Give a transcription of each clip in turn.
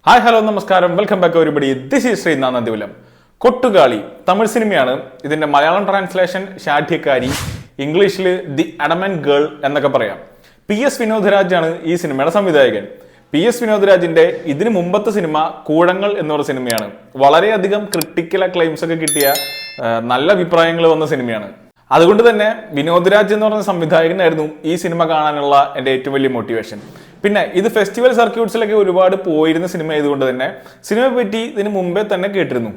Hi hello നമസ്കാരം, welcome back everybody. This is Sreenath Nandivalam. Kottukaali Tamil സിനിമയാണ്. ഇതിന്റെ മലയാളം ട്രാൻസ്ലേഷൻ ഷാഠ്യക്കാരി, ഇംഗ്ലീഷിൽ ദി അഡമന്റ് ഗേൾ എന്നൊക്കെ പറയാം. PS വിനോദരാജാണ് ഈ സിനിമയുടെ സംവിധായകൻ. PS വിനോദരാജിന്റെ ഇതിനു മുമ്പത്തെ സിനിമ കൂഴങ്ങൾ എന്നൊരു സിനിമയാണ്. വളരെയധികം ക്രിട്ടിക്കൽ അക്ലൈംസ് ഒക്കെ കിട്ടിയ നല്ല അഭിപ്രായങ്ങൾ വന്ന സിനിമയാണ്. അതുകൊണ്ട് തന്നെ വിനോദരാജ് എന്ന് പറഞ്ഞ സംവിധായകനായിരുന്നു ഈ സിനിമ കാണാനുള്ള എൻ്റെ ഏറ്റവും വലിയ മോട്ടിവേഷൻ. പിന്നെ ഇത് ഫെസ്റ്റിവൽ സർക്യൂട്ട്സിലൊക്കെ ഒരുപാട് പോയിരുന്ന സിനിമ ആയതുകൊണ്ട് തന്നെ സിനിമയെ പറ്റി ഇതിന് മുമ്പേ തന്നെ കേട്ടിരുന്നു.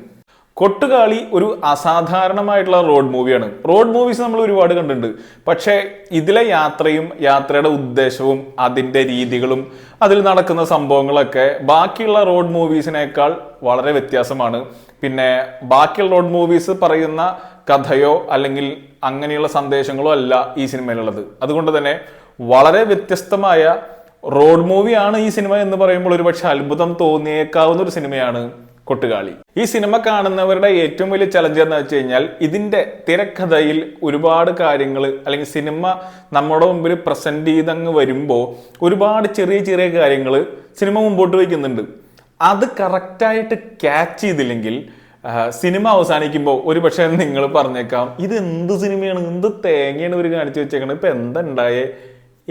കൊട്ടുകാളി ഒരു അസാധാരണമായിട്ടുള്ള റോഡ് മൂവിയാണ്. റോഡ് മൂവീസ് നമ്മൾ ഒരുപാട് കണ്ടിട്ടുണ്ട്. പക്ഷേ ഇതിലെ യാത്രയും യാത്രയുടെ ഉദ്ദേശവും അതിൻ്റെ രീതികളും അതിൽ നടക്കുന്ന സംഭവങ്ങളൊക്കെ ബാക്കിയുള്ള റോഡ് മൂവീസിനേക്കാൾ വളരെ വ്യത്യാസമാണ്. പിന്നെ ബാക്കിയുള്ള റോഡ് മൂവീസ് പറയുന്ന കഥയോ അല്ലെങ്കിൽ അങ്ങനെയുള്ള സന്ദേശങ്ങളോ അല്ല ഈ സിനിമയിലുള്ളത്. അതുകൊണ്ട് തന്നെ വളരെ വ്യത്യസ്തമായ റോഡ് മൂവിയാണ് ഈ സിനിമ എന്ന് പറയുമ്പോൾ ഒരുപക്ഷെ അത്ഭുതം തോന്നിയേക്കാവുന്ന ഒരു സിനിമയാണ് കൊട്ടുകാളി. ഈ സിനിമ കാണുന്നവരുടെ ഏറ്റവും വലിയ ചലഞ്ച് എന്ന് വെച്ച് കഴിഞ്ഞാൽ ഇതിന്റെ തിരക്കഥയിൽ ഒരുപാട് കാര്യങ്ങൾ അല്ലെങ്കിൽ സിനിമ നമ്മുടെ മുമ്പിൽ പ്രസന്റ് ചെയ്തങ്ങ് വരുമ്പോൾ ഒരുപാട് ചെറിയ ചെറിയ കാര്യങ്ങൾ സിനിമ മുമ്പോട്ട് വയ്ക്കുന്നുണ്ട്. അത് കറക്റ്റായിട്ട് ക്യാച്ച് ചെയ്തില്ലെങ്കിൽ സിനിമ അവസാനിക്കുമ്പോൾ ഒരു പക്ഷേ നിങ്ങൾ പറഞ്ഞേക്കാം, ഇത് എന്ത് സിനിമയാണ്, എന്ത് തേങ്ങയാണ് ഇവർ കാണിച്ചു വെച്ചേക്കണം, ഇപ്പൊ എന്താ ഉണ്ടായേ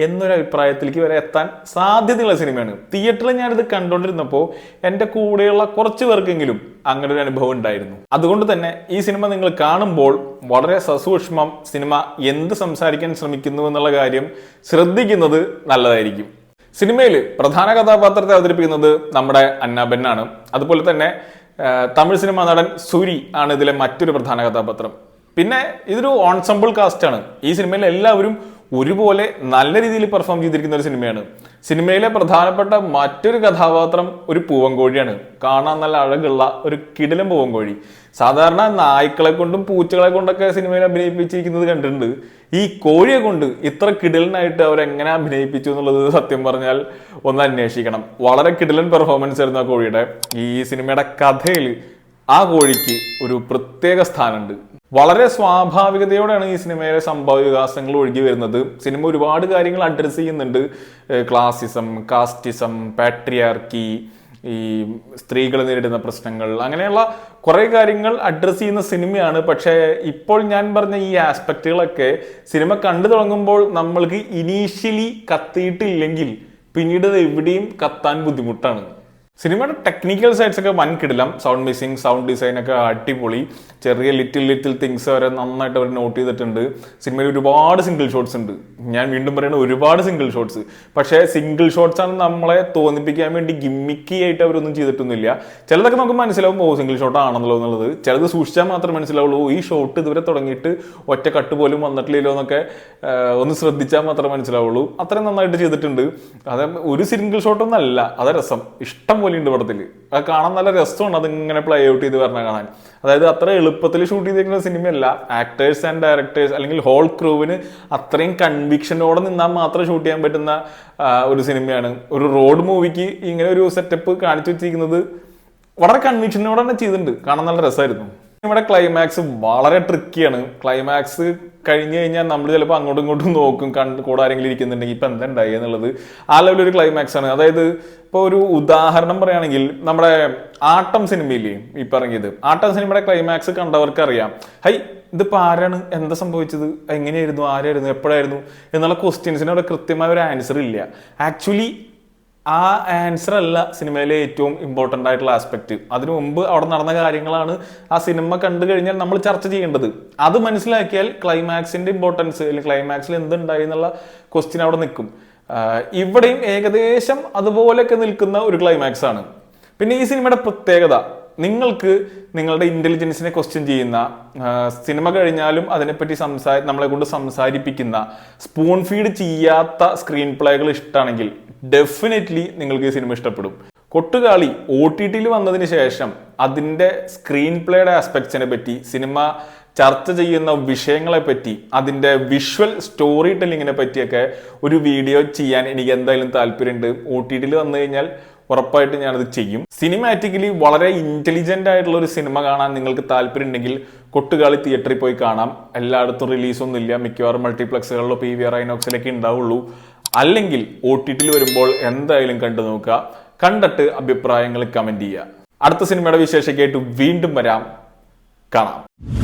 എന്നൊരു അഭിപ്രായത്തിലേക്ക് വരെ എത്താൻ സാധ്യതയുള്ള സിനിമയാണ്. തിയേറ്ററിൽ ഞാനിത് കണ്ടുകൊണ്ടിരുന്നപ്പോൾ എൻ്റെ കൂടെയുള്ള കുറച്ച് പേർക്കെങ്കിലും അങ്ങനെ ഒരു അനുഭവം ഉണ്ടായിരുന്നു. അതുകൊണ്ട് തന്നെ ഈ സിനിമ നിങ്ങൾ കാണുമ്പോൾ വളരെ സസൂക്ഷ്മം സിനിമ എന്ത് സംസാരിക്കാൻ ശ്രമിക്കുന്നു എന്നുള്ള കാര്യം ശ്രദ്ധിക്കുന്നത് നല്ലതായിരിക്കും. സിനിമയിൽ പ്രധാന കഥാപാത്രത്തെ അവതരിപ്പിക്കുന്നത് നമ്മുടെ അന്നാബെന്നാണ്. അതുപോലെ തന്നെ തമിഴ് സിനിമാ നടൻ സുരി ആണ് ഇതിലെ മറ്റൊരു പ്രധാന കഥാപാത്രം. പിന്നെ ഇതൊരു ഓൺസംബിൾ കാസ്റ്റ് ആണ്. ഈ സിനിമയിൽ എല്ലാവരും ഒരുപോലെ നല്ല രീതിയിൽ പെർഫോം ചെയ്തിരിക്കുന്ന ഒരു സിനിമയാണ്. സിനിമയിലെ പ്രധാനപ്പെട്ട മറ്റൊരു കഥാപാത്രം ഒരു പൂവൻകോഴിയാണ്. കാണാൻ നല്ല അഴകുള്ള ഒരു കിടിലൻ പൂവൻകോഴി. സാധാരണ നായ്ക്കളെ കൊണ്ടും പൂച്ചകളെ കൊണ്ടൊക്കെ സിനിമയിൽ അഭിനയിപ്പിച്ചിരിക്കുന്നത് കണ്ടിട്ടുണ്ട്. ഈ കോഴിയെ കൊണ്ട് ഇത്ര കിടിലനായിട്ട് അവരെങ്ങനെ അഭിനയിപ്പിച്ചു എന്നുള്ളത് സത്യം പറഞ്ഞാൽ ഒന്ന് അന്വേഷിക്കണം. വളരെ കിടിലൻ പെർഫോമൻസ് ആയിരുന്നു ആ കോഴിയുടെ. ഈ സിനിമയുടെ കഥയിൽ ആ കോഴിക്ക് ഒരു പ്രത്യേക സ്ഥാനമുണ്ട്. വളരെ സ്വാഭാവികതയോടെയാണ് ഈ സിനിമയിലെ സംഭവ വികാസങ്ങൾ ഒഴുകി വരുന്നത്. സിനിമ ഒരുപാട് കാര്യങ്ങൾ അഡ്രസ്സ് ചെയ്യുന്നുണ്ട്. ക്ലാസിസം, കാസ്റ്റിസം, പാട്രിയാർക്കി, ഈ സ്ത്രീകൾ നേരിടുന്ന പ്രശ്നങ്ങൾ, അങ്ങനെയുള്ള കുറേ കാര്യങ്ങൾ അഡ്രസ്സ് ചെയ്യുന്ന സിനിമയാണ്. പക്ഷേ ഇപ്പോൾ ഞാൻ പറഞ്ഞ ഈ ആസ്പെക്റ്റുകളൊക്കെ സിനിമ കണ്ടു തുടങ്ങുമ്പോൾ നമ്മൾക്ക് ഇനീഷ്യലി കത്തിയിട്ടില്ലെങ്കിൽ പിന്നീട് എവിടെയും കത്താൻ ബുദ്ധിമുട്ടാണ്. സിനിമയുടെ ടെക്നിക്കൽ സൈഡ്സ് ഒക്കെ വൻകിടിലം. സൗണ്ട് മിക്സിങ്, സൗണ്ട് ഡിസൈൻ ഒക്കെ അടിപൊളി. ചെറിയ ലിറ്റിൽ തിങ്സ് വരെ നന്നായിട്ട് അവർ നോട്ട് ചെയ്തിട്ടുണ്ട്. സിനിമയിൽ ഒരുപാട് സിംഗിൾ ഷോട്ട്സ് ഉണ്ട്. ഞാൻ വീണ്ടും പറയുന്നത് ഒരുപാട് സിംഗിൾ ഷോട്ട്സ്. പക്ഷേ സിംഗിൾ ഷോട്ട്സ് ആണ് നമ്മളെ തോന്നിപ്പിക്കാൻ വേണ്ടി ഗിമ്മിക്കി ആയിട്ട് അവരൊന്നും ചെയ്തിട്ടൊന്നുമില്ല. ചിലതൊക്കെ നമുക്ക് മനസ്സിലാവും, സിംഗിൾ ഷോട്ട് ആണെന്നല്ലോ എന്നുള്ളത്. ചിലത് സൂക്ഷിച്ചാൽ മാത്രമേ മനസ്സിലാവുള്ളൂ. ഈ ഷോട്ട് ഇതുവരെ തുടങ്ങിയിട്ട് ഒറ്റ കട്ട് പോലും വന്നിട്ടില്ലല്ലോ എന്നൊക്കെ ഒന്ന് ശ്രദ്ധിച്ചാൽ മാത്രമേ മനസ്സിലാവുള്ളൂ. അത്രയും നന്നായിട്ട് ചെയ്തിട്ടുണ്ട്. അത് ഒരു സിംഗിൾ ഷോട്ടൊന്നും അല്ല, അത് രസം ഇഷ്ടം പോലെ ഉണ്ട് പടത്തിൽ. അത് കാണാൻ നല്ല രസമാണ്. അതിങ്ങനെ പ്ലേ ഔട്ട് ചെയ്ത് പറഞ്ഞാൽ കാണാൻ. അതായത് അത്ര എളുപ്പത്തിൽ ഷൂട്ട് ചെയ്തിരിക്കുന്ന സിനിമയല്ല. ആക്ടേഴ്സ് ആൻഡ് ഡയറക്ടേഴ്സ് അല്ലെങ്കിൽ ഹോൾ ക്രൂവിന് അത്രയും കൺവിക്ഷനോടെ നിന്നാൽ മാത്രം ഷൂട്ട് ചെയ്യാൻ പറ്റുന്ന ഒരു സിനിമയാണ്. ഒരു റോഡ് മൂവിക്ക് ഇങ്ങനെ ഒരു സെറ്റപ്പ് കാണിച്ചു വെച്ചിരിക്കുന്നത് വളരെ കൺവിക്ഷനോടെ തന്നെ ചെയ്തിട്ടുണ്ട്. കാണാൻ നല്ല രസമായിരുന്നു. നമ്മുടെ ക്ലൈമാക്സ് വളരെ ട്രിക്കിയാണ്. ക്ലൈമാക്സ് കഴിഞ്ഞു കഴിഞ്ഞാൽ നമ്മൾ ചിലപ്പോൾ അങ്ങോട്ടും ഇങ്ങോട്ടും നോക്കും, കൂടെ ആരെങ്കിലും ഇരിക്കുന്നുണ്ടെങ്കിൽ ഇപ്പം എന്താ ഉണ്ടായി എന്നുള്ളത്. ആ ലെവലൊരു ക്ലൈമാക്സ് ആണ്. അതായത് ഇപ്പോൾ ഒരു ഉദാഹരണം പറയുകയാണെങ്കിൽ നമ്മുടെ ആട്ടം സിനിമയില്ലേ ഈ പറഞ്ഞത്, ആട്ടം സിനിമയുടെ ക്ലൈമാക്സ് കണ്ടവർക്ക് അറിയാം, ഇതിപ്പോൾ ആരാണ്, എന്താ സംഭവിച്ചത്, എങ്ങനെയായിരുന്നു, ആരായിരുന്നു, എപ്പോഴായിരുന്നു എന്നുള്ള ക്വസ്റ്റ്യൻസിന് അവിടെ കൃത്യമായ ഒരു ആൻസർ ഇല്ല. ആക്ച്വലി ആ ആൻസർ അല്ല സിനിമയിലെ ഏറ്റവും ഇമ്പോർട്ടൻ്റ് ആയിട്ടുള്ള ആസ്പെക്ട്. അതിനു മുമ്പ് അവിടെ നടന്ന കാര്യങ്ങളാണ് ആ സിനിമ കണ്ടു കഴിഞ്ഞാൽ നമ്മൾ ചർച്ച ചെയ്യേണ്ടത്. അത് മനസ്സിലാക്കിയാൽ ക്ലൈമാക്സിന്റെ ഇമ്പോർട്ടൻസ് അല്ലെങ്കിൽ ക്ലൈമാക്സിൽ എന്തുണ്ടായി എന്നുള്ള ക്വസ്റ്റ്യൻ അവിടെ നിൽക്കും. ഇവിടെയും ഏകദേശം അതുപോലെയൊക്കെ നിൽക്കുന്ന ഒരു ക്ലൈമാക്സ് ആണ്. പിന്നെ ഈ സിനിമയുടെ പ്രത്യേകത, നിങ്ങൾക്ക് നിങ്ങളുടെ ഇന്റലിജൻസിനെ ക്വസ്റ്റ്യൻ ചെയ്യുന്ന, സിനിമ കഴിഞ്ഞാലും അതിനെപ്പറ്റി നമ്മളെ കൊണ്ട് സംസാരിപ്പിക്കുന്ന, സ്പൂൺ ഫീഡ് ചെയ്യാത്ത സ്ക്രീൻ പ്ലേകൾ ഇഷ്ടമാണെങ്കിൽ ഡെഫിനറ്റ്ലി നിങ്ങൾക്ക് ഈ സിനിമ ഇഷ്ടപ്പെടും. കൊട്ടുകാളി OTT വന്നതിന് ശേഷം അതിൻ്റെ സ്ക്രീൻ പ്ലേയുടെ ആസ്പെക്ട്സിനെ പറ്റി, സിനിമ ചർച്ച ചെയ്യുന്ന വിഷയങ്ങളെ പറ്റി, അതിൻ്റെ വിഷ്വൽ സ്റ്റോറി ടെല്ലിങ്ങിനെ പറ്റിയൊക്കെ ഒരു വീഡിയോ ചെയ്യാൻ എനിക്ക് എന്തായാലും താല്പര്യമുണ്ട്. OTT വന്നു കഴിഞ്ഞാൽ ഉറപ്പായിട്ട് ഞാനത് ചെയ്യും. സിനിമാറ്റിക്കലി വളരെ ഇന്റലിജന്റ് ആയിട്ടുള്ള ഒരു സിനിമ കാണാൻ നിങ്ങൾക്ക് താല്പര്യം ഉണ്ടെങ്കിൽ കൊട്ടുകാളി തിയേറ്ററിൽ പോയി കാണാം. എല്ലായിടത്തും റിലീസൊന്നും ഇല്ല, മിക്കവാറും മൾട്ടിപ്ലക്സുകളിലോ PVR ഐനോക്സിലൊക്കെ ഉണ്ടാവുള്ളൂ. അല്ലെങ്കിൽ OTT വരുമ്പോൾ എന്തായാലും കണ്ടു നോക്കുക. കണ്ടിട്ട് അഭിപ്രായങ്ങൾ കമന്റ് ചെയ്യുക. അടുത്ത സിനിമയുടെ വിശേഷമൊക്കെയായിട്ട് വീണ്ടും വരാം. കാണാം.